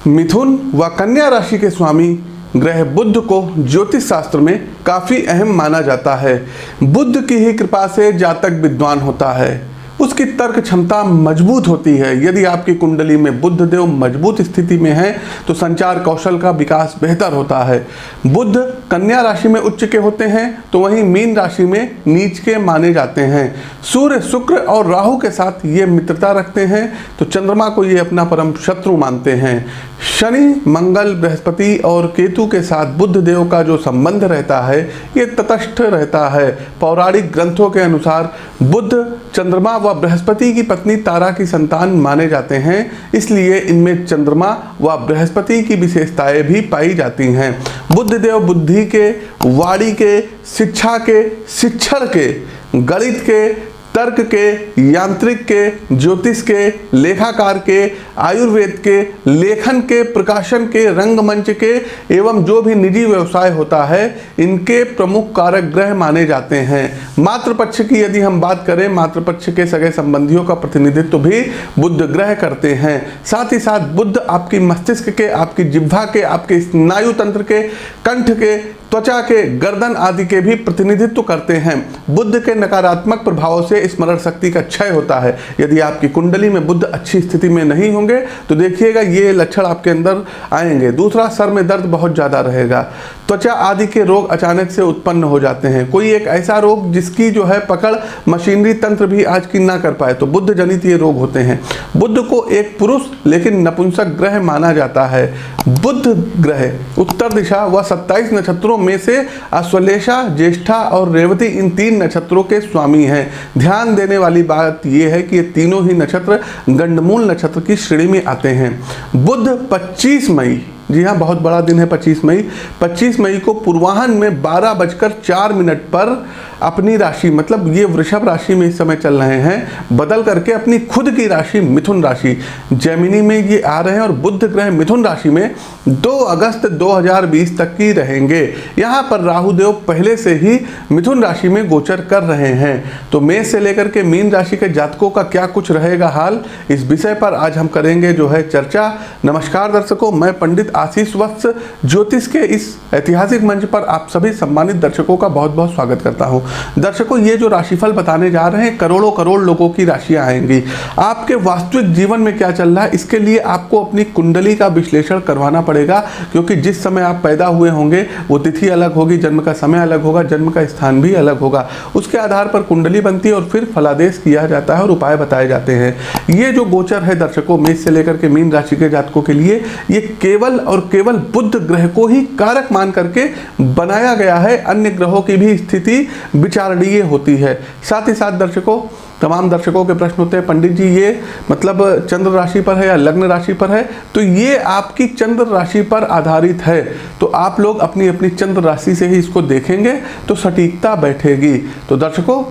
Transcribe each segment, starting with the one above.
मिथुन व कन्या राशि के स्वामी ग्रह बुध को ज्योतिष शास्त्र में काफ़ी अहम माना जाता है। बुध की ही कृपा से जातक विद्वान होता है, उसकी तर्क क्षमता मजबूत होती है। यदि आपकी कुंडली में बुध देव मजबूत स्थिति में है तो संचार कौशल का विकास बेहतर होता है। बुध कन्या राशि में उच्च के होते हैं तो वहीं मीन राशि में नीच के माने जाते हैं। सूर्य, शुक्र और राहु के साथ ये मित्रता रखते हैं तो चंद्रमा को ये अपना परम शत्रु मानते हैं। शनि, मंगल, बृहस्पति और केतु के साथ बुध देव का जो संबंध रहता है ये तटस्थ रहता है। पौराणिक ग्रंथों के अनुसार बुध चंद्रमा व बृहस्पति की पत्नी तारा की संतान माने जाते हैं, इसलिए इनमें चंद्रमा व बृहस्पति की विशेषताएं भी पाई जाती हैं। बुध देव बुद्धि के, वाणी के, शिक्षा के, शिक्षण के, गणित के, तर्क के, यांत्रिक के, ज्योतिष के, लेखाकार के, आयुर्वेद के, लेखन के, प्रकाशन के, रंगमंच के एवं जो भी निजी व्यवसाय होता है इनके प्रमुख कारक ग्रह माने जाते हैं। मातृपक्ष की यदि हम बात करें, मातृपक्ष के सगे संबंधियों का प्रतिनिधित्व भी बुध ग्रह करते हैं। साथ ही साथ बुध आपकी मस्तिष्क के, आपकी जिह्वा के, आपके स्नायु तंत्र के, कंठ के, त्वचा के, गर्दन आदि के भी प्रतिनिधित्व करते हैं। बुध के नकारात्मक प्रभाव से स्मरण शक्ति का क्षय होता है। यदि आपकी कुंडली में बुध अच्छी स्थिति में नहीं होंगे तो देखिएगा ये लक्षण आपके अंदर आएंगे। दूसरा, सर में दर्द बहुत ज़्यादा रहेगा। त्वचा आदि के रोग अचानक से उत्पन्न हो जाते हैं। कोई एक ऐसा रोग जिसकी जो है पकड़ मशीनरी तंत्र भी आज की ना कर पाए तो बुध जनित ये रोग होते हैं। बुध को एक पुरुष लेकिन नपुंसक ग्रह माना जाता है। बुध ग्रह उत्तर दिशा व 27 नक्षत्रों में से अश्वलेषा, ज्येष्ठा और रेवती इन 3 नक्षत्रों के स्वामी हैं। ध्यान देने वाली बात यह है कि ये तीनों ही नक्षत्र गंडमूल नक्षत्र की श्रेणी में आते हैं। बुध 25 मई, जी हाँ बहुत बड़ा दिन है 25 मई को पूर्वाह्न में 12:04 पर अपनी राशि, मतलब ये वृषभ राशि में इस समय चल रहे हैं, बदल करके अपनी खुद की राशि मिथुन राशि जेमिनी में ये आ रहे हैं और बुध ग्रह मिथुन राशि में 2 अगस्त 2020 तक की रहेंगे। यहाँ पर राहुदेव पहले से ही मिथुन राशि में गोचर कर रहे हैं। तो मेष से लेकर के मीन राशि के जातकों का क्या कुछ रहेगा हाल, इस विषय पर आज हम करेंगे जो है चर्चा। नमस्कार दर्शकों, मैं पंडित आशीष वत्स ज्योतिष के इस ऐतिहासिक मंच पर आप सभी सम्मानित दर्शकों का बहुत बहुत स्वागत करता हूं। दर्शकों, ये जो राशिफल बताने जा रहे हैं, करोड़ों करोड़ लोगों की राशियां आएंगी। आपके वास्तविक जीवन में क्या चल रहा है इसके लिए आपको अपनी कुंडली का विश्लेषण करवाना पड़ेगा, क्योंकि जिस समय आप पैदा हुए होंगे वो तिथि अलग होगी, जन्म का समय अलग होगा, जन्म का स्थान भी अलग होगा। उसके आधार पर कुंडली बनती है और फिर फलादेश किया जाता है और उपाय बताए जाते हैं। ये जो गोचर है दर्शकों मेष से लेकर के मीन राशि के जातकों के लिए, ये केवल और केवल बुध ग्रह को ही कारक मान करके बनाया गया है। अन्य ग्रहों की भी स्थिति विचारणीय होती है। साथ ही साथ दर्शकों, तमाम दर्शकों के प्रश्न होते हैं, पंडित जी ये मतलब चंद्र राशि पर है या लग्न राशि पर है, तो ये आपकी चंद्र राशि पर आधारित है। तो आप लोग अपनी अपनी चंद्र राशि से ही इसको देखेंगे तो सटीकता बैठेगी। तो दर्शकों,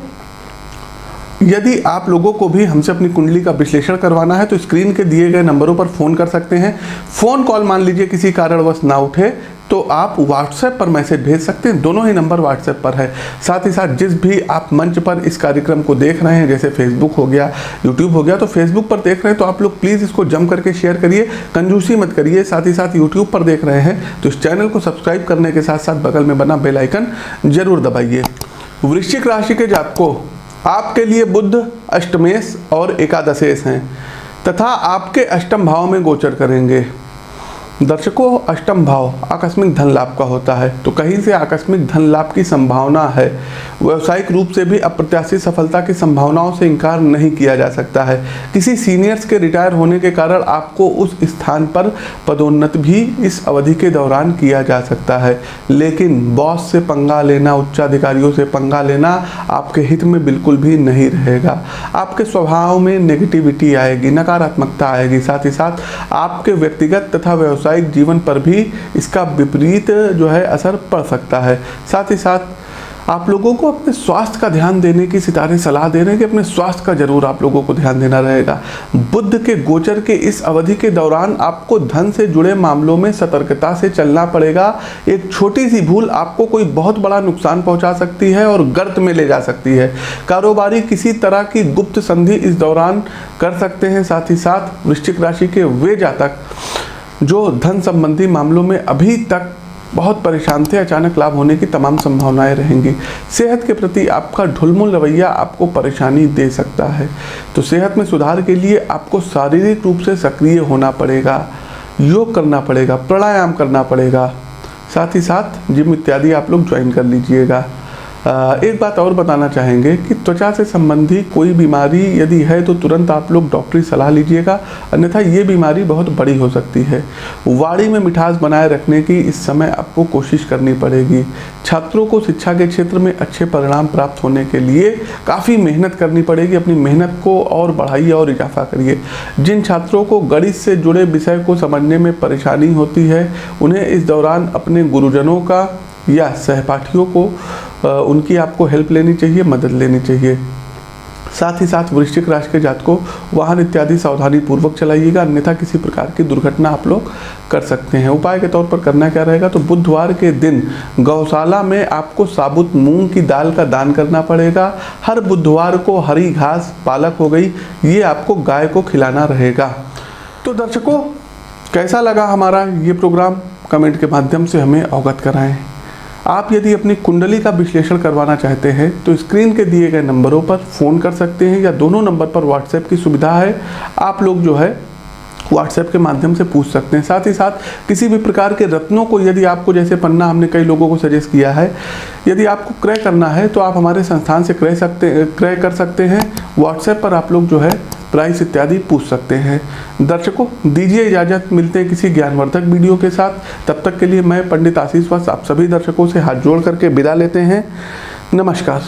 यदि आप लोगों को भी हमसे अपनी कुंडली का विश्लेषण करवाना है तो स्क्रीन के दिए गए नंबरों पर फ़ोन कर सकते हैं। फ़ोन कॉल मान लीजिए किसी कारणवश ना उठे तो आप व्हाट्सएप पर मैसेज भेज सकते हैं। दोनों ही नंबर व्हाट्सएप पर है। साथ ही साथ जिस भी आप मंच पर इस कार्यक्रम को देख रहे हैं, जैसे फेसबुक हो गया, यूट्यूब हो गया, तो फेसबुक पर देख रहे हैं तो आप लोग प्लीज़ इसको जम करके शेयर करिए, कंजूसी मत करिए। साथ ही साथ यूट्यूब पर देख रहे हैं तो इस चैनल को सब्सक्राइब करने के साथ साथ बगल में बना बेल आइकन जरूर दबाइए। वृश्चिक राशि के जातकों, आपके लिए बुध अष्टमेश और एकादशेश हैं तथा आपके अष्टम भाव में गोचर करेंगे। दर्शकों, अष्टम भाव आकस्मिक धन लाभ का होता है, तो कहीं से आकस्मिक धन लाभ की संभावना है। व्यावसायिक रूप से भी अप्रत्याशित सफलता की संभावनाओं से इनकार नहीं किया जा सकता है। किसी सीनियर्स के रिटायर होने के कारण आपको उस स्थान पर पदोन्नत भी इस अवधि के दौरान किया जा सकता है। लेकिन बॉस से पंगा लेना, उच्चाधिकारियों से पंगा लेना आपके हित में बिल्कुल भी नहीं रहेगा। आपके स्वभाव में नेगेटिविटी आएगी, नकारात्मकता आएगी। साथ ही साथ आपके व्यक्तिगत तथा व्यावसायिक जीवन पर भी इसका विपरीत जो है असर पड़ सकता है। साथ ही साथ आप लोगों को अपने स्वास्थ्य का ध्यान देने की सितारे सलाह दे रहे हैं कि अपने स्वास्थ्य का जरूर आप लोगों को ध्यान देना रहेगा। बुध के गोचर के इस अवधि के दौरान आपको धन से जुड़े मामलों में सतर्कता से चलना पड़ेगा। एक छोटी सी भूल आपको कोई बहुत बड़ा नुकसान पहुंचा सकती है और गर्त में ले जा सकती है। कारोबारी किसी तरह की गुप्त संधि इस दौरान कर सकते हैं। साथ ही साथ वृश्चिक राशि के वे जातक जो धन संबंधी मामलों में अभी तक बहुत परेशान थे, अचानक लाभ होने की तमाम संभावनाएं रहेंगी। सेहत के प्रति आपका ढुलमुल रवैया आपको परेशानी दे सकता है, तो सेहत में सुधार के लिए आपको शारीरिक रूप से सक्रिय होना पड़ेगा, योग करना पड़ेगा, प्राणायाम करना पड़ेगा, साथ ही साथ जिम इत्यादि आप लोग ज्वाइन कर लीजिएगा। एक बात और बताना चाहेंगे कि त्वचा से संबंधी कोई बीमारी यदि है तो तुरंत आप लोग डॉक्टरी सलाह लीजिएगा, अन्यथा ये बीमारी बहुत बड़ी हो सकती है। वाणी में मिठास बनाए रखने की इस समय आपको कोशिश करनी पड़ेगी। छात्रों को शिक्षा के क्षेत्र में अच्छे परिणाम प्राप्त होने के लिए काफ़ी मेहनत करनी पड़ेगी। अपनी मेहनत को और बढ़ाइए और इजाफा करिए। जिन छात्रों को गणित से जुड़े विषय को समझने में परेशानी होती है, उन्हें इस दौरान अपने गुरुजनों का या सहपाठियों को उनकी आपको हेल्प लेनी चाहिए, मदद लेनी चाहिए। साथ ही साथ वृश्चिक राशि के जातकों वाहन इत्यादि सावधानी पूर्वक चलाइएगा, अन्यथा किसी प्रकार की दुर्घटना आप लोग कर सकते हैं। उपाय के तौर पर करना क्या रहेगा, तो बुधवार के दिन गौशाला में आपको साबुत मूंग की दाल का दान करना पड़ेगा। हर बुधवार को हरी घास, पालक हो गई, ये आपको गाय को खिलाना रहेगा। तो दर्शकों, कैसा लगा हमारा ये प्रोग्राम, कमेंट के माध्यम से हमें अवगत कराएं। आप यदि अपनी कुंडली का विश्लेषण करवाना चाहते हैं तो स्क्रीन के दिए गए नंबरों पर फ़ोन कर सकते हैं, या दोनों नंबर पर व्हाट्सएप की सुविधा है, आप लोग जो है व्हाट्सएप के माध्यम से पूछ सकते हैं। साथ ही साथ किसी भी प्रकार के रत्नों को यदि आपको, जैसे पन्ना हमने कई लोगों को सजेस्ट किया है, यदि आपको क्रय करना है तो आप हमारे संस्थान से क्रय कर सकते हैं। व्हाट्सएप पर आप लोग जो है प्राइस इत्यादि पूछ सकते हैं। दर्शकों, दीजिए इजाज़त, मिलते हैं किसी ज्ञानवर्धक वीडियो के साथ। तब तक के लिए मैं पंडित आशीष वत्स आप सभी दर्शकों से हाथ जोड़ करके विदा लेते हैं। नमस्कार।